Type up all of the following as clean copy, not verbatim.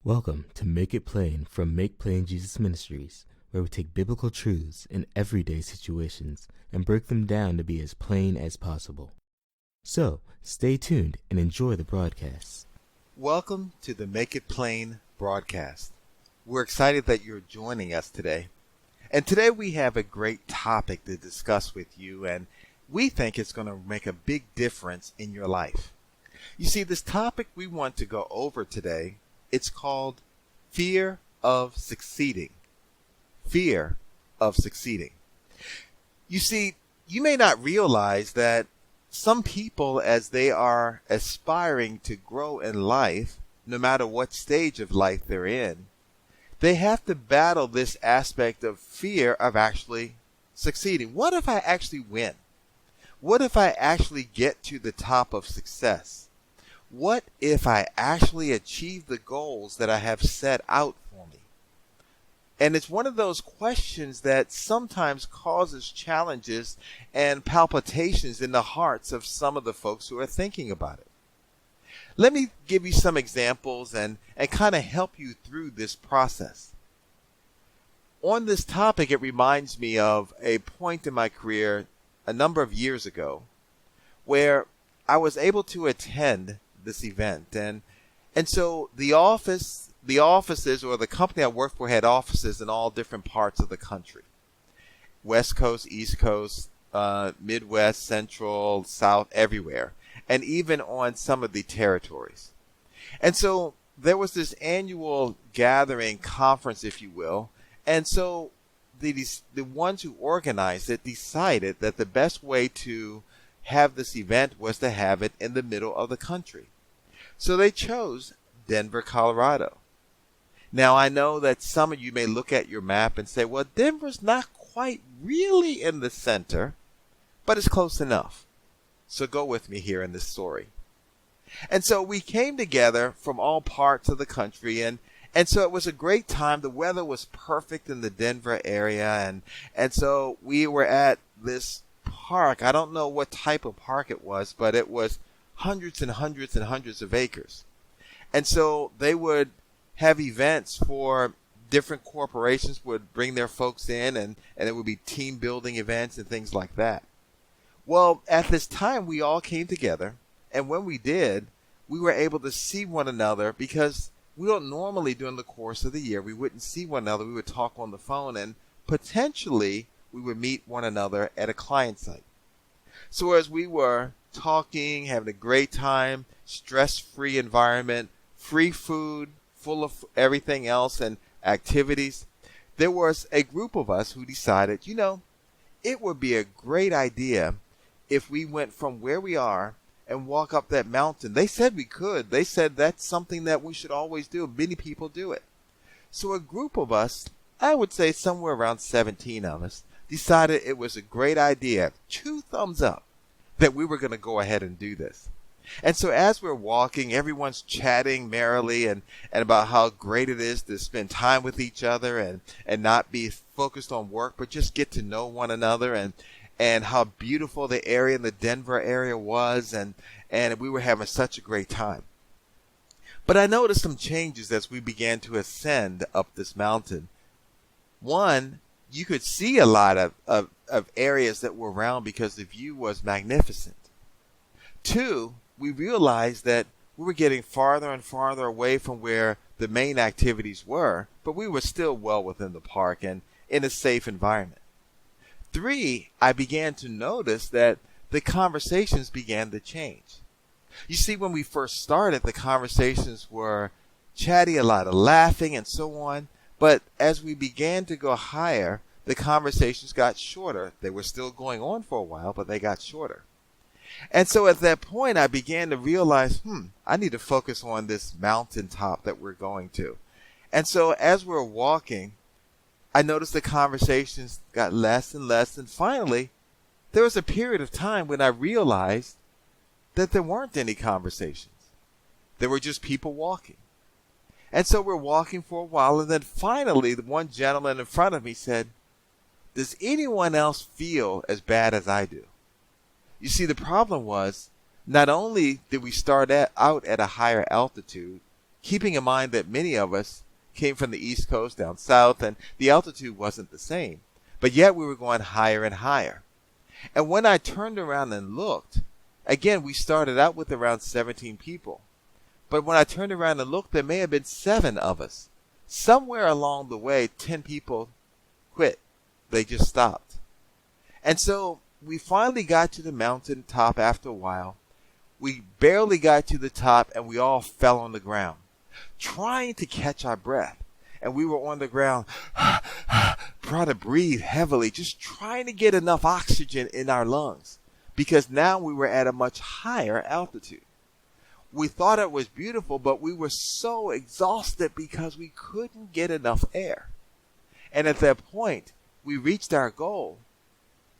Welcome to Make It Plain from Make Plain Jesus Ministries, where we take biblical truths in everyday situations and break them down to be as plain as possible. So, stay tuned and enjoy the broadcast. Welcome to the Make It Plain broadcast. We're excited that you're joining us today. And today we have a great topic to discuss with you, and we think it's going to make a big difference in your life. You see, this topic we want to go over today, it's called fear of succeeding. Fear of succeeding. You see, you may not realize that some people, as they are aspiring to grow in life, no matter what stage of life they're in, they have to battle this aspect of fear of actually succeeding. What if I actually win? What if I actually get to the top of success? What if I actually achieve the goals that I have set out for me? And it's one of those questions that sometimes causes challenges and palpitations in the hearts of some of the folks who are thinking about it. Let me give you some examples and kind of help you through this process. On this topic, it reminds me of a point in my career a number of years ago where I was able to attend this event. And so the offices or the company I worked for had offices in all different parts of the country. West Coast, East Coast, Midwest, Central, South, everywhere. And even on some of the territories. And so there was this annual gathering conference, if you will. And so the ones who organized it decided that the best way to have this event was to have it in the middle of the country. So they chose Denver, Colorado. Now, I know that some of you may look at your map and say, well, Denver's not quite really in the center, but it's close enough. So go with me here in this story. And so we came together from all parts of the country, and so it was a great time. The weather was perfect in the Denver area, and so we were at this park. I don't know what type of park it was, but it was hundreds and hundreds and hundreds of acres. And so they would have events for different corporations would bring their folks in, and it would be team building events and things like that. Well, at this time, we all came together, and when we did, we were able to see one another because we don't normally, during the course of the year, we wouldn't see one another. We would talk on the phone, and potentially we would meet one another at a client site. So as we were talking, having a great time, stress-free environment, free food, full of everything else and activities, there was a group of us who decided, it would be a great idea if we went from where we are and walk up that mountain. They said we could. They said that's something that we should always do. Many people do it. So a group of us, I would say somewhere around 17 of us, decided it was a great idea, 2 thumbs up, that we were going to go ahead and do this. And so as we're walking, everyone's chatting merrily and about how great it is to spend time with each other and not be focused on work, but just get to know one another and how beautiful the area in the Denver area was. And we were having such a great time. But I noticed some changes as we began to ascend up this mountain. One, you could see a lot of areas that were around because the view was magnificent. 2, we realized that we were getting farther and farther away from where the main activities were, but we were still well within the park and in a safe environment. 3, I began to notice that the conversations began to change. You see, when we first started, the conversations were chatty, a lot of laughing and so on. But as we began to go higher, the conversations got shorter. They were still going on for a while, but they got shorter. And so at that point, I began to realize, I need to focus on this mountaintop that we're going to. And so as we're walking, I noticed the conversations got less and less. And finally, there was a period of time when I realized that there weren't any conversations. There were just people walking. And so we're walking for a while, and then finally, the one gentleman in front of me said, does anyone else feel as bad as I do? You see, the problem was, not only did we start out at a higher altitude, keeping in mind that many of us came from the East Coast down south and the altitude wasn't the same, but yet we were going higher and higher. And when I turned around and looked, again, we started out with around 17 people. But when I turned around and looked, there may have been 7 of us. Somewhere along the way, 10 people quit. They just stopped. And so we finally got to the mountain top after a while. We barely got to the top and we all fell on the ground, trying to catch our breath. And we were on the ground, trying to breathe heavily, just trying to get enough oxygen in our lungs, because now we were at a much higher altitude. We thought it was beautiful, but we were so exhausted because we couldn't get enough air. And at that point, we reached our goal,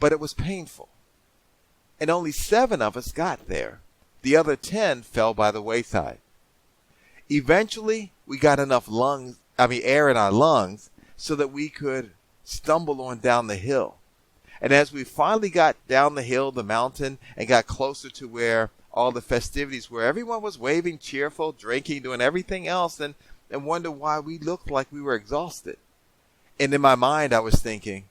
but it was painful. And only 7 of us got there. The other 10 fell by the wayside. Eventually, we got enough air in our lungs so that we could stumble on down the hill. And as we finally got down the hill, the mountain, and got closer to where all the festivities were, everyone was waving, cheerful, drinking, doing everything else, and wondered why we looked like we were exhausted. And in my mind, I was thinking,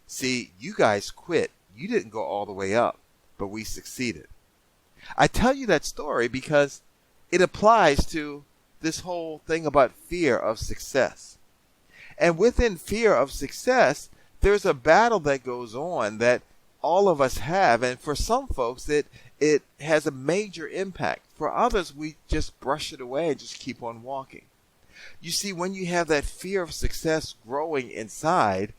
see, you guys quit. You didn't go all the way up, but we succeeded. I tell you that story because it applies to this whole thing about fear of success. And within fear of success, there's a battle that goes on that all of us have. And for some folks, it has a major impact. For others, we just brush it away and just keep on walking. You see, when you have that fear of success growing inside,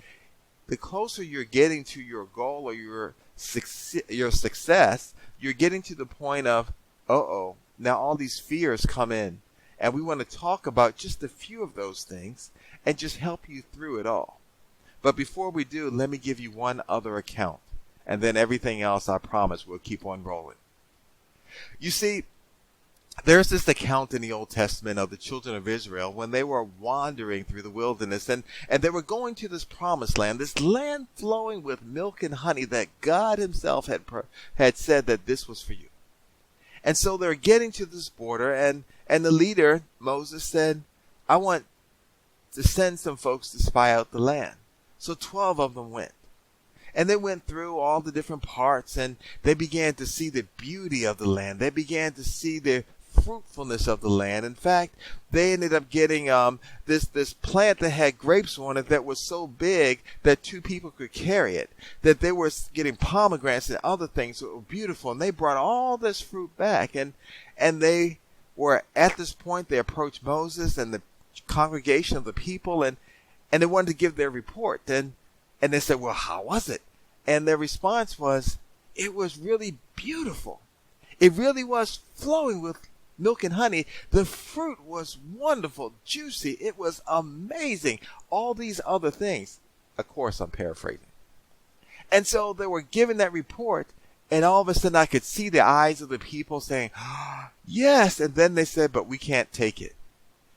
the closer you're getting to your goal or your success, you're getting to the point of, now all these fears come in. And we want to talk about just a few of those things and just help you through it all. But before we do, let me give you one other account. And then everything else, I promise, we'll keep on rolling. You see, there's this account in the Old Testament of the children of Israel when they were wandering through the wilderness and they were going to this promised land, this land flowing with milk and honey that God himself had said that this was for you. And so they're getting to this border and the leader, Moses, said, I want to send some folks to spy out the land. So 12 of them went. And they went through all the different parts and they began to see the beauty of the land. They began to see the fruitfulness of the land. In fact, they ended up getting this plant that had grapes on it that was so big that 2 people could carry it, that they were getting pomegranates and other things that were beautiful. And they brought all this fruit back. And they were at this point, they approached Moses and the congregation of the people and they wanted to give their report. And they said, well, how was it? And their response was, it was really beautiful. It really was flowing with milk and honey. The fruit was wonderful, juicy. It was amazing. All these other things. Of course, I'm paraphrasing. And so they were given that report, and all of a sudden I could see the eyes of the people saying, yes. And then they said, but we can't take it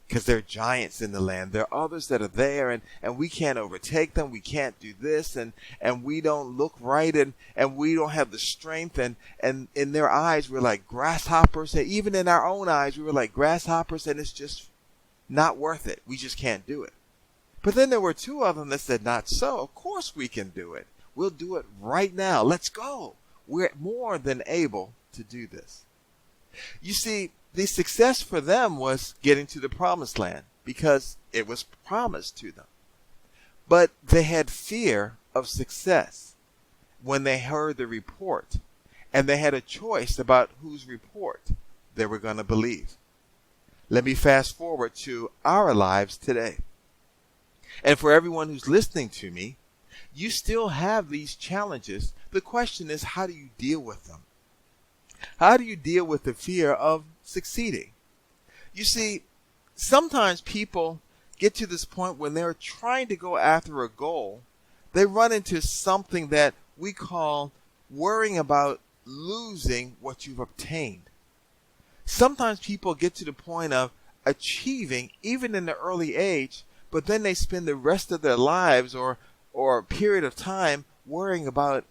because there are giants in the land. There are others that are there, and we can't overtake them. We can't do this, and we don't look right, and we don't have the strength. And in their eyes, we're like grasshoppers. And even in our own eyes, we were like grasshoppers, and it's just not worth it. We just can't do it. But then there were 2 of them that said, not so. Of course we can do it. We'll do it right now. Let's go. We're more than able to do this. You see, the success for them was getting to the promised land because it was promised to them. But they had fear of success when they heard the report, and they had a choice about whose report they were going to believe. Let me fast forward to our lives today. And for everyone who's listening to me, you still have these challenges. The question is, how do you deal with them? How do you deal with the fear of succeeding? You see, sometimes people get to this point when they're trying to go after a goal, they run into something that we call worrying about losing what you've obtained. Sometimes people get to the point of achieving even in the early age, but then they spend the rest of their lives or a period of time worrying about,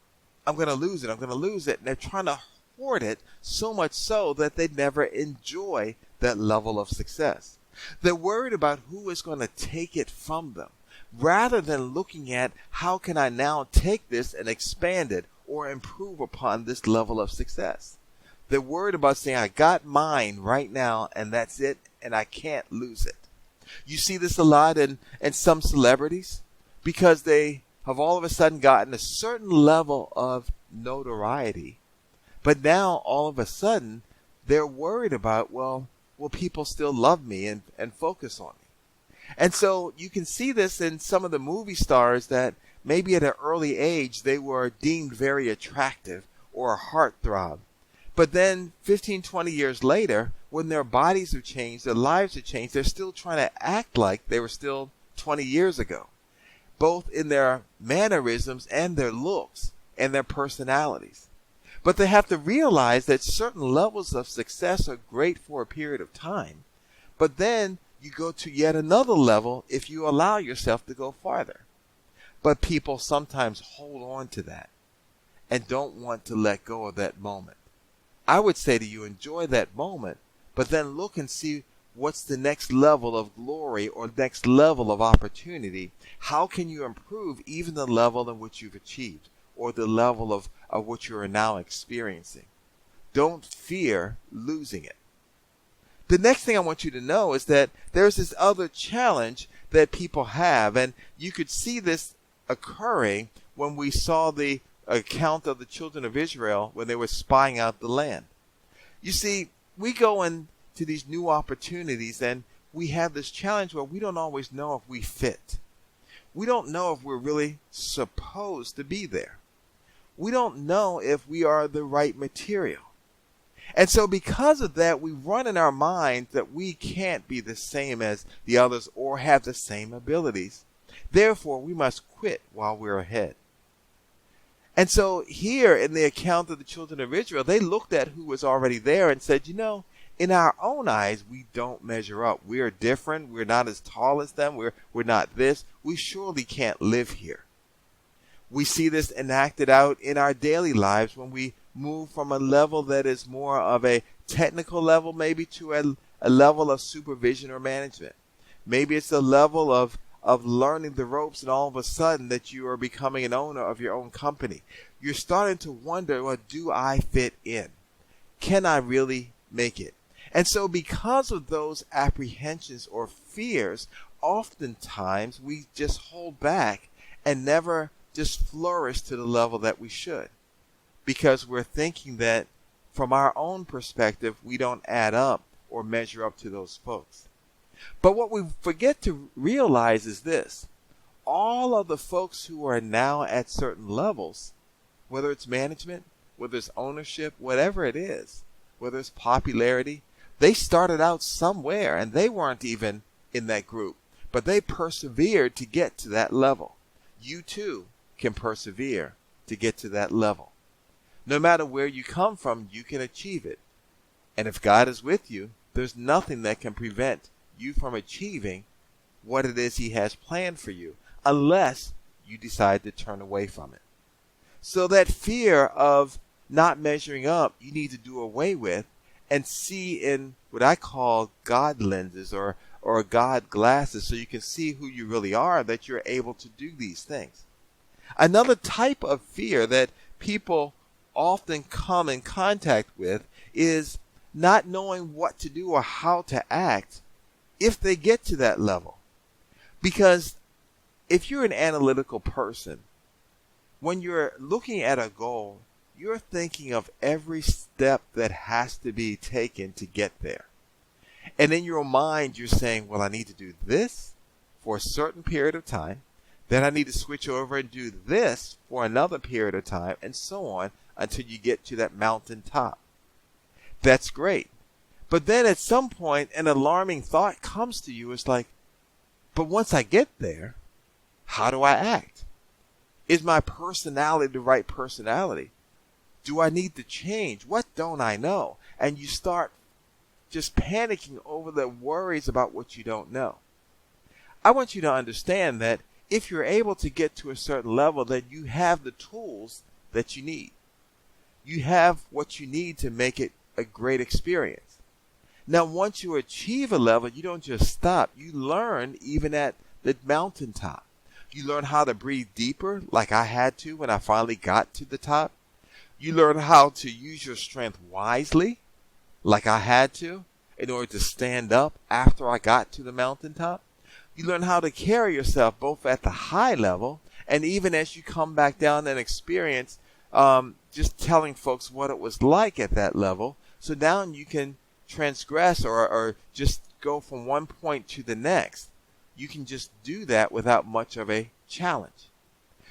I'm going to lose it, I'm going to lose it. And they're trying to hoard it so much so that they never enjoy that level of success. They're worried about who is going to take it from them, rather than looking at how can I now take this and expand it or improve upon this level of success. They're worried about saying, I got mine right now and that's it and I can't lose it. You see this a lot in some celebrities because they have all of a sudden gotten a certain level of notoriety. But now all of a sudden they're worried about, well, will people still love me and focus on me? And so you can see this in some of the movie stars that maybe at an early age they were deemed very attractive or a heartthrob. But then 15, 20 years later, when their bodies have changed, their lives have changed, they're still trying to act like they were still 20 years ago, both in their mannerisms and their looks and their personalities. But they have to realize that certain levels of success are great for a period of time, but then you go to yet another level if you allow yourself to go farther. But people sometimes hold on to that and don't want to let go of that moment. I would say to you, enjoy that moment, but then look and see what's the next level of glory or next level of opportunity. How can you improve even the level in which you've achieved or the level of what you are now experiencing? Don't fear losing it. The next thing I want you to know is that there's this other challenge that people have, and you could see this occurring when we saw the account of the children of Israel when they were spying out the land. You see, we go into these new opportunities and we have this challenge where we don't always know if we fit. We don't know if we're really supposed to be there. We don't know if we are the right material. And so because of that, we run in our minds that we can't be the same as the others or have the same abilities. Therefore, we must quit while we're ahead. And so here in the account of the children of Israel, they looked at who was already there and said, in our own eyes, we don't measure up. We are different. We're not as tall as them. We're not this. We surely can't live here. We see this enacted out in our daily lives when we move from a level that is more of a technical level, maybe to a level of supervision or management. Maybe it's a level of learning the ropes, and all of a sudden that you are becoming an owner of your own company. You're starting to wonder, well, do I fit in? Can I really make it? And so because of those apprehensions or fears, oftentimes we just hold back and never just flourish to the level that we should, because we're thinking that from our own perspective, we don't add up or measure up to those folks. But what we forget to realize is this: all of the folks who are now at certain levels, whether it's management, whether it's ownership, whatever it is, whether it's popularity, they started out somewhere and they weren't even in that group, but they persevered to get to that level. You too can persevere to get to that level. No matter where you come from, you can achieve it. And if God is with you, there's nothing that can prevent you from achieving what it is He has planned for you, unless you decide to turn away from it. So that fear of not measuring up, you need to do away with and see in what I call God lenses or God glasses, so you can see who you really are, that you're able to do these things. Another type of fear that people often come in contact with is not knowing what to do or how to act if they get to that level. Because if you're an analytical person, when you're looking at a goal, you're thinking of every step that has to be taken to get there. And in your mind, you're saying, well, I need to do this for a certain period of time. Then I need to switch over and do this for another period of time, and so on until you get to that mountain top. That's great. But then at some point, an alarming thought comes to you. It's like, but once I get there, how do I act? Is my personality the right personality? Do I need to change? What don't I know? And you start just panicking over the worries about what you don't know. I want you to understand that if you're able to get to a certain level, then you have the tools that you need. You have what you need to make it a great experience. Now, once you achieve a level, you don't just stop. You learn even at the mountaintop. You learn how to breathe deeper, like I had to when I finally got to the top. You learn how to use your strength wisely, like I had to, in order to stand up after I got to the mountaintop. You learn how to carry yourself both at the high level and even as you come back down and experience just telling folks what it was like at that level. So now you can transgress or just go from one point to the next. You can just do that without much of a challenge.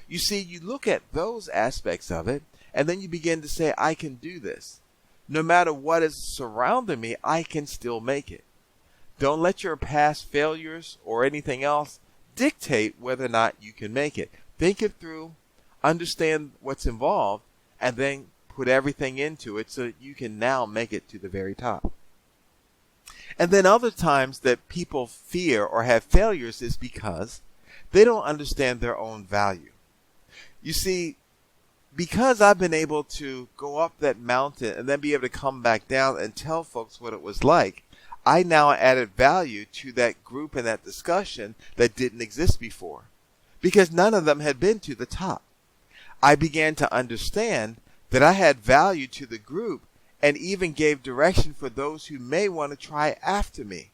You see, you look at those aspects of it, and then you begin to say, I can do this. No matter what is surrounding me, I can still make it. Don't let your past failures or anything else dictate whether or not you can make it. Think it through, understand what's involved, and then put everything into it so that you can now make it to the very top. And then other times that people fear or have failures is because they don't understand their own value. You see, because I've been able to go up that mountain and then be able to come back down and tell folks what it was like, I now added value to that group and that discussion that didn't exist before, because none of them had been to the top. I began to understand that I had value to the group and even gave direction for those who may want to try after me.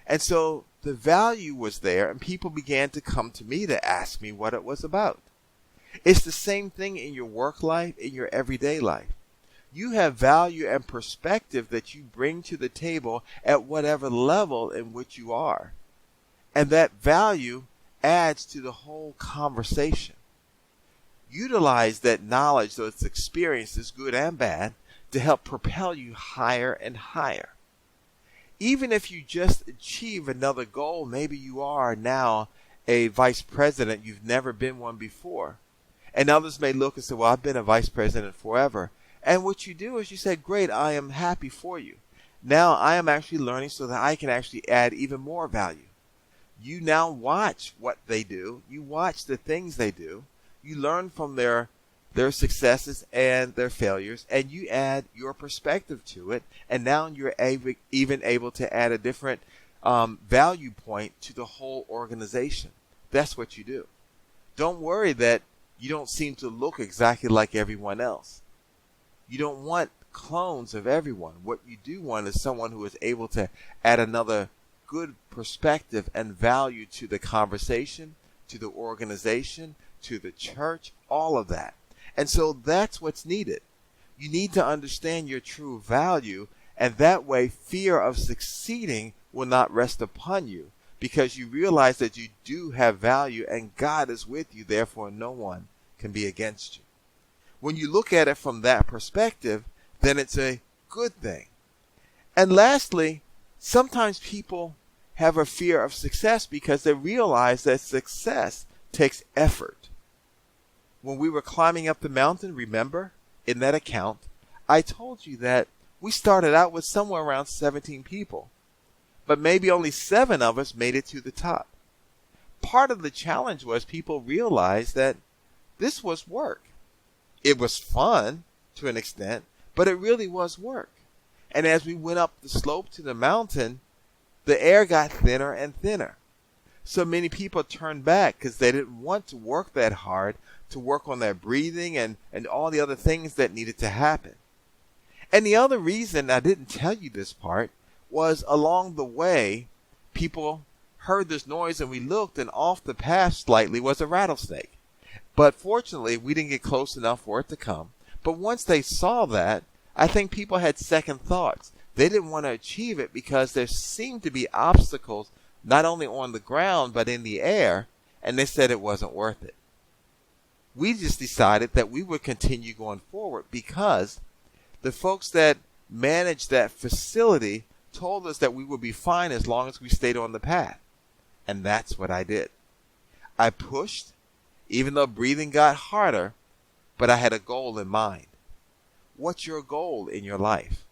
And so the value was there, and people began to come to me to ask me what it was about. It's the same thing in your work life, in your everyday life. You have value and perspective that you bring to the table at whatever level in which you are. And that value adds to the whole conversation. Utilize that knowledge, those experiences, good and bad, to help propel you higher and higher. Even if you just achieve another goal, maybe you are now a vice president, you've never been one before. And others may look and say, well, I've been a vice president forever. And what you do is you say, great, I am happy for you. Now I am actually learning so that I can actually add even more value. You now watch what they do. You watch the things they do. You learn from their successes and their failures, and you add your perspective to it. And now you're even able to add a different value point to the whole organization. That's what you do. Don't worry that you don't seem to look exactly like everyone else. You don't want clones of everyone. What you do want is someone who is able to add another good perspective and value to the conversation, to the organization, to the church, all of that. And so that's what's needed. You need to understand your true value, and that way fear of succeeding will not rest upon you, because you realize that you do have value and God is with you, therefore no one can be against you. When you look at it from that perspective, then it's a good thing. And lastly, sometimes people have a fear of success because they realize that success takes effort. When we were climbing up the mountain, remember, in that account, I told you that we started out with somewhere around 17 people, but maybe only 7 of us made it to the top. Part of the challenge was people realized that this was work. It was fun to an extent, but it really was work. And as we went up the slope to the mountain, the air got thinner and thinner. So many people turned back because they didn't want to work that hard, to work on their breathing and all the other things that needed to happen. And the other reason I didn't tell you this part was along the way, people heard this noise and we looked, and off the path slightly was a rattlesnake. But fortunately, we didn't get close enough for it to come. But once they saw that, I think people had second thoughts. They didn't want to achieve it because there seemed to be obstacles not only on the ground but in the air, and they said it wasn't worth it. We just decided that we would continue going forward because the folks that managed that facility told us that we would be fine as long as we stayed on the path. And that's what I did. I pushed, even though breathing got harder, but I had a goal in mind. What's your goal in your life?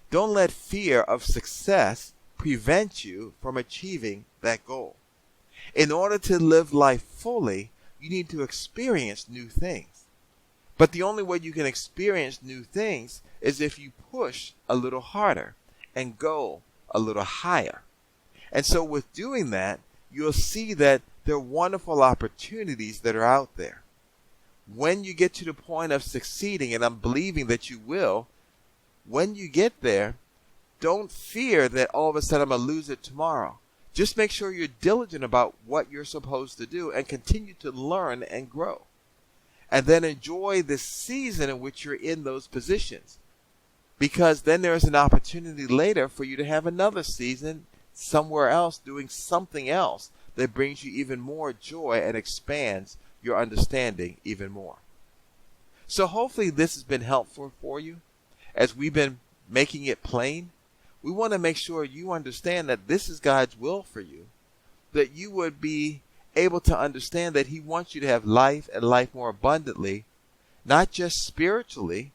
Don't let fear of success prevent you from achieving that goal. In order to live life fully, you need to experience new things. But the only way you can experience new things is if you push a little harder. and go a little higher. And so with doing that, you'll see that there are wonderful opportunities that are out there. When you get to the point of succeeding, and I'm believing that you will, when you get there, don't fear that all of a sudden I'm going to lose it tomorrow. Just make sure you're diligent about what you're supposed to do and continue to learn and grow. And then enjoy the season in which you're in those positions. Because then there's an opportunity later for you to have another season somewhere else doing something else that brings you even more joy and expands your understanding even more. So hopefully this has been helpful for you as we've been making it plain. We want to make sure you understand that this is God's will for you, that you would be able to understand that He wants you to have life and life more abundantly, not just spiritually,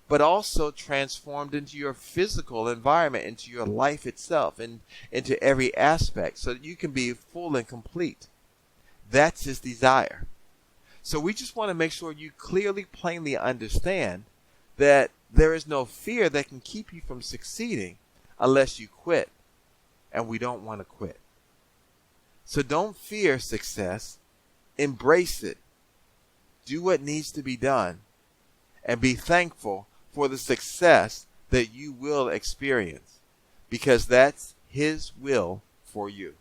but also transformed into your physical environment, into your life itself, and into every aspect, so that you can be full and complete. That's His desire. So we just want to make sure you clearly, plainly understand that there is no fear that can keep you from succeeding unless you quit. And we don't want to quit. So don't fear success. Embrace it. Do what needs to be done. And be thankful for the success that you will experience, because that's His will for you.